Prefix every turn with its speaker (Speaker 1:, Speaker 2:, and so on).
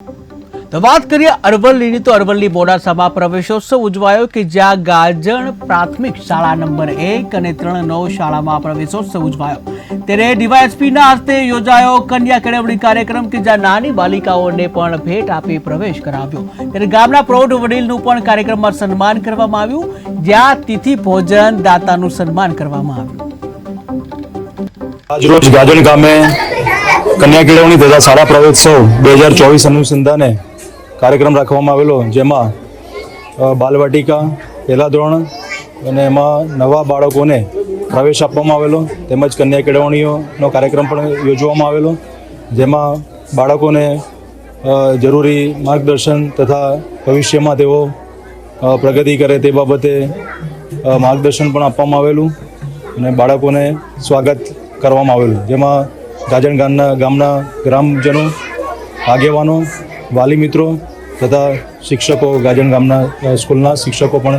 Speaker 1: તો વાત કરીએ અરવલ્લીની, તો અરવલ્લી મોડાસામાં પ્રવેશોત્સવ ઉજવાયો કે જ્યાં ગાજણ પ્રાથમિક શાળા નંબર 1 અને 3 9 શાળામાં પ્રવેશોત્સવ ઉજવાયો। ત્યારે ડીવાયએસપીના હસ્તે યોજાયો કન્યા કેળવણી કાર્યક્રમ કે જ્યાં નાની બાલિકાઓને પણ ભેટ આપી પ્રવેશ કરાવ્યો। ત્યારે ગામના પ્રૌઢ વડીલનું પણ કાર્યક્રમમાં સન્માન કરવામાં આવ્યું, જ્યાં તિથિ ભોજન દાતાનું સન્માન કરવામાં આવ્યું।
Speaker 2: આજરોજ ગાજણ ગામે કન્યા કેળવણી તથા શાળા પ્રવેશોત્સવ 2024 અનુસંધાને કાર્યક્રમ રાખવામાં આવેલો, જેમાં બાલવાટિકા, પહેલા ધોરણ અને એમાં નવા બાળકોને પ્રવેશ આપવામાં આવેલો, તેમજ કન્યા કેળવણીનો કાર્યક્રમ પણ યોજવામાં આવેલો, જેમાં બાળકોને જરૂરી માર્ગદર્શન તથા ભવિષ્યમાં તેઓ પ્રગતિ કરે તે બાબતે માર્ગદર્શન પણ આપવામાં આવેલું અને બાળકોને સ્વાગત કરવામાં આવેલું, જેમાં ગાજણ ગામના ગ્રામજનો, આગેવાનો, વાલી મિત્રો તથા શિક્ષકો, ગાજણ ગામના સ્કૂલના શિક્ષકો પણ